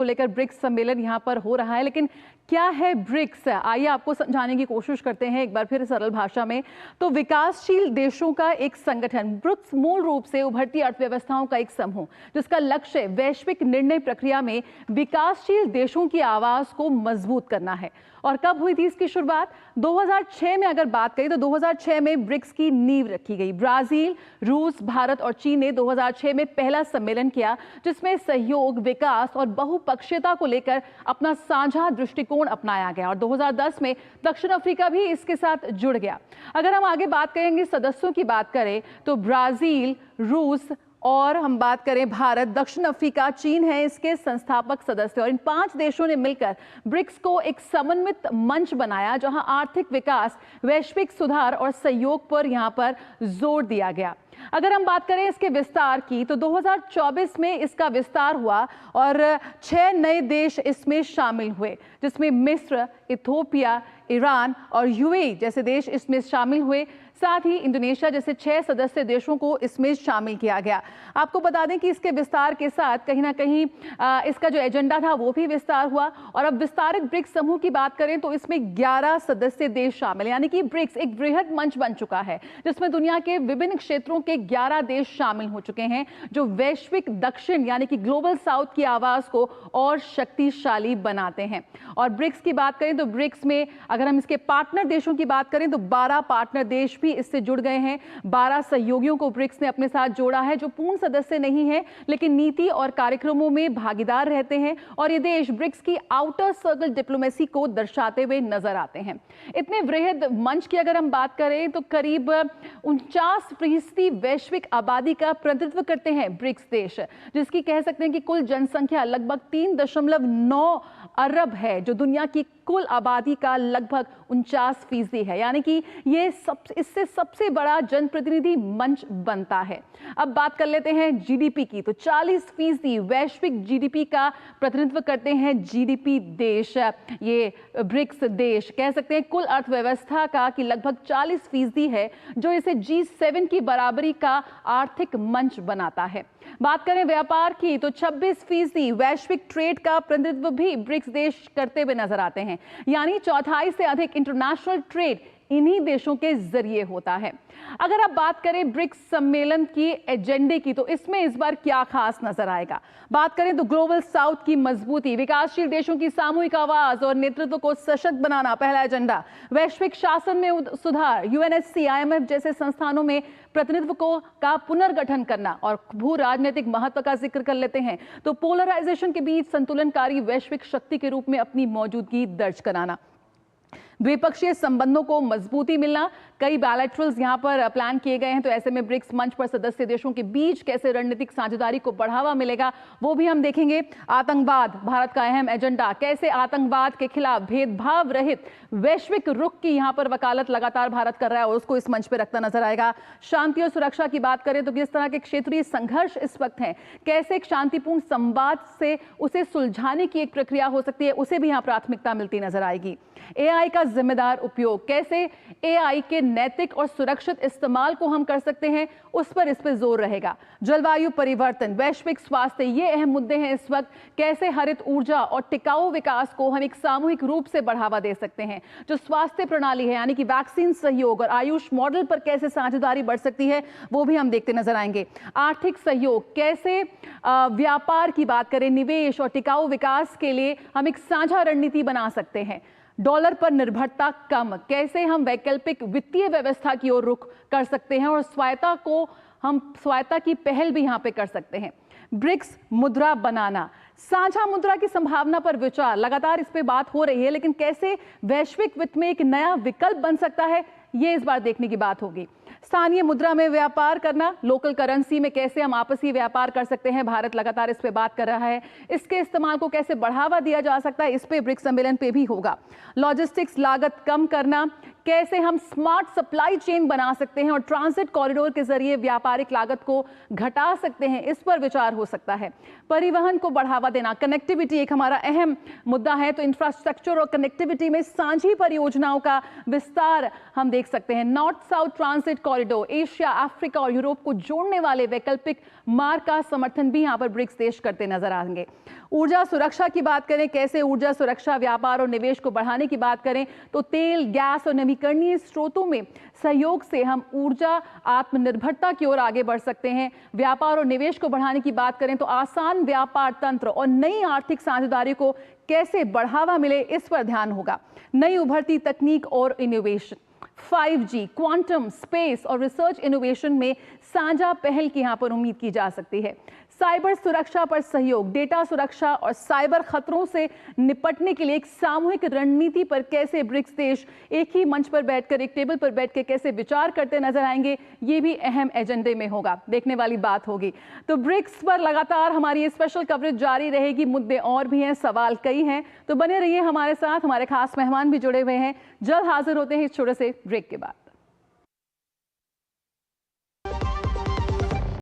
को लेकर ब्रिक्स सम्मेलन यहाँ पर हो रहा है। लेकिन क्या है ब्रिक्स? आइए आपको समझाने की कोशिश करते हैं एक बार फिर सरल भाषा में। तो विकासशील देशों का एक संगठन। ब्रिक्स मूल रूप से उभरती अर्थव्यवस्थाओं का एक समूह जिसका लक्ष्य वैश्विक निर्णय प्रक्रिया में विकासशील देशों की आवाज को मजबूत करना है। और कब हुई थी इसकी शुरुआत? 2006 में अगर बात करें तो 2006 में ब्रिक्स की नींव रखी गई। ब्राजील, रूस, भारत और चीन ने 2006 में पहला सम्मेलन किया जिसमें सहयोग, विकास और बहुपक्षीयता को लेकर अपना साझा दृष्टिकोण अपनाया गया। और 2010 में दक्षिण अफ्रीका भी इसके साथ जुड़ गया। अगर हम आगे बात करेंगे, सदस्यों की बात करें तो ब्राजील, रूस और हम बात करें भारत, दक्षिण अफ्रीका, चीन है इसके संस्थापक सदस्य। और इन 5 देशों ने मिलकर ब्रिक्स को एक समन्वित मंच बनाया जहां आर्थिक विकास, वैश्विक सुधार और सहयोग पर यहां पर जोर दिया गया। अगर हम बात करें इसके विस्तार की तो 2024 में इसका विस्तार हुआ और 6 नए देश इसमें शामिल हुए जिसमें मिस्र, इथोपिया, ईरान और यूएई जैसे देश इसमें शामिल हुए। साथ ही इंडोनेशिया जैसे 6 सदस्य देशों को इसमें शामिल किया गया। आपको बता दें कि इसके विस्तार के साथ कहीं ना कहीं इसका जो एजेंडा था वो भी विस्तार हुआ। और अब विस्तारित ब्रिक्स समूह की बात करें तो इसमें 11 सदस्य देश शामिल, यानी कि ब्रिक्स एक बृहद मंच बन चुका है जिसमें दुनिया के विभिन्न क्षेत्रों के 11 देश शामिल हो चुके हैं जो वैश्विक दक्षिण यानी कि ग्लोबल साउथ की आवाज को और शक्तिशाली बनाते हैं। और ब्रिक्स की बात करें तो ब्रिक्स में अगर हम इसके पार्टनर देशों की बात करें तो 12 पार्टनर देश भी इससे जुड़ गए हैं। 12 सहयोगियों को ब्रिक्स ने अपने साथ जोड़ा है जो पूर्ण सदस्य नहीं है लेकिन नीति और कार्यक्रमों में भागीदार रहते हैं। और ये देश ब्रिक्स की आउटर सर्कल डिप्लोमेसी को दर्शाते हुए नजर आते हैं। इतने वृहद मंच की अगर हम बात करें तो करीब 49% वैश्विक आबादी का प्रतिनिधित्व करते हैं ब्रिक्स देश, जिसकी कह सकते हैं कि कुल जनसंख्या लगभग 3.9 अरब है जो दुनिया की कुल आबादी का लगभग 49% है। यानी कि ये इससे सबसे बड़ा जनप्रतिनिधि मंच बनता है। अब बात कर लेते हैं जीडीपी की। तो 40% वैश्विक जीडीपी का प्रतिनिधित्व करते हैं जीडीपी देश। ये ब्रिक्स देश कह सकते हैं कुल अर्थव्यवस्था का कि लगभग 40% है जो इसे G7 की बराबरी का आर्थिक मंच बनाता है। बात करें व्यापार की तो 26% वैश्विक ट्रेड का प्रतिनिधित्व भी ब्रिक्स देश करते हुए नजर आते हैं। यानी 1/4 से अधिक इंटरनेशनल ट्रेड इन्हीं देशों के जरिए होता है। अगर आप बात करें ब्रिक्स सम्मेलन की एजेंडे की तो इसमें इस बार क्या खास नजर आएगा? बात करें तो ग्लोबल साउथ की मजबूती, विकासशील देशों की सामूहिक आवाज और नेतृत्व को सशक्त बनाना पहला एजेंडा। वैश्विक शासन में सुधार, यूएनएससी, आईएमएफ जैसे संस्थानों में प्रतिनिधित्व का पुनर्गठन करना। और भू राजनीतिक महत्व का जिक्र कर लेते हैं तो पोलराइजेशन के बीच संतुलनकारी वैश्विक शक्ति के रूप में अपनी मौजूदगी दर्ज कराना। द्विपक्षीय संबंधों को मजबूती मिलना, कई बायलैटरल्स यहां पर प्लान किए गए हैं। तो ऐसे में ब्रिक्स मंच पर सदस्य देशों के बीच कैसे रणनीतिक साझेदारी को बढ़ावा मिलेगा वो भी हम देखेंगे। आतंकवाद भारत का अहम एजेंडा, कैसे आतंकवाद के खिलाफ भेदभाव रहित वैश्विक रुख की यहां पर वकालत लगातार भारत कर रहा है और उसको इस मंच पर रखता नजर आएगा। शांति और सुरक्षा की बात करें तो किस तरह के क्षेत्रीय संघर्ष इस वक्त हैं, कैसे एक शांतिपूर्ण संवाद से उसे सुलझाने की एक प्रक्रिया हो सकती है, उसे भी यहां प्राथमिकता मिलती नजर आएगी। एआई का जिम्मेदार उपयोग, कैसे एआई के नैतिक और सुरक्षित इस्तेमाल को हम कर सकते हैं, उस पर जोर रहेगा। जलवायु परिवर्तन, वैश्विक स्वास्थ्य, ये अहम मुद्दे हैं इस वक्त। कैसे हरित ऊर्जा और टिकाऊ विकास को हम एक सामूहिक रूप से बढ़ावा दे सकते हैं। जो स्वास्थ्य प्रणाली है यानी कि वैक्सीन सहयोग और आयुष मॉडल पर कैसे साझेदारी बढ़ सकती है वो भी हम देखते नजर आएंगे। आर्थिक सहयोग, कैसे व्यापार की बात करें, निवेश और टिकाऊ विकास के लिए हम एक साझा रणनीति बना सकते हैं। डॉलर पर निर्भरता कम, कैसे हम वैकल्पिक वित्तीय व्यवस्था की ओर रुख कर सकते हैं और स्वायत्ता की पहल भी यहां पे कर सकते हैं। ब्रिक्स मुद्रा बनाना, साझा मुद्रा की संभावना पर विचार, लगातार इस पे बात हो रही है लेकिन कैसे वैश्विक वित्त में एक नया विकल्प बन सकता है ये इस बार देखने की बात होगी। स्थानीय मुद्रा में व्यापार करना, लोकल करेंसी में कैसे हम आपसी व्यापार कर सकते हैं, भारत लगातार इस पे बात कर रहा है। इसके इस्तेमाल को कैसे बढ़ावा दिया जा सकता है, इस पे ब्रिक्स सम्मेलन पे भी होगा। लॉजिस्टिक्स लागत कम करना, कैसे हम स्मार्ट सप्लाई चेन बना सकते हैं और ट्रांजिट कॉरिडोर के जरिए व्यापारिक लागत को घटा सकते हैं, इस पर विचार हो सकता है। परिवहन को बढ़ावा देना, कनेक्टिविटी एक हमारा अहम मुद्दा है, तो इंफ्रास्ट्रक्चर और कनेक्टिविटी में साझी परियोजनाओं का विस्तार हम देख सकते हैं। North south transit corridor Asia, Africa और यूरोप को जोड़ने वाले वैकल्पिक मार्ग का समर्थन भी यहां पर ब्रिक्स देश करते नजर आएंगे। ऊर्जा सुरक्षा की बात करें, कैसे ऊर्जा सुरक्षा, व्यापार और निवेश को बढ़ाने की बात करें तो तेल, गैस और नवीकरणीय स्रोतों में सहयोग से हम ऊर्जा आत्मनिर्भरता की ओर आगे बढ़ सकते हैं। व्यापार और निवेश को बढ़ाने की बात करें तो आसान व्यापार तंत्र और नई आर्थिक साझेदारी को कैसे बढ़ावा मिले, इस पर ध्यान होगा। नई उभरती तकनीक और इनोवेशन, 5G, क्वांटम, स्पेस और रिसर्च इनोवेशन में साझा पहल की यहां पर उम्मीद की जा सकती है। साइबर सुरक्षा पर सहयोग, डेटा सुरक्षा और साइबर खतरों से निपटने के लिए एक सामूहिक रणनीति पर कैसे ब्रिक्स देश एक ही मंच पर बैठकर, एक टेबल पर बैठ के कैसे विचार करते नजर आएंगे, ये भी अहम एजेंडे में होगा, देखने वाली बात होगी। तो ब्रिक्स पर लगातार हमारी ये स्पेशल कवरेज जारी रहेगी। मुद्दे और भी हैं, सवाल कई हैं, तो बने रहिए हमारे साथ। हमारे खास मेहमान भी जुड़े हुए हैं। जल्द हाजिर होते हैं इस छोटे से ब्रेक के बाद।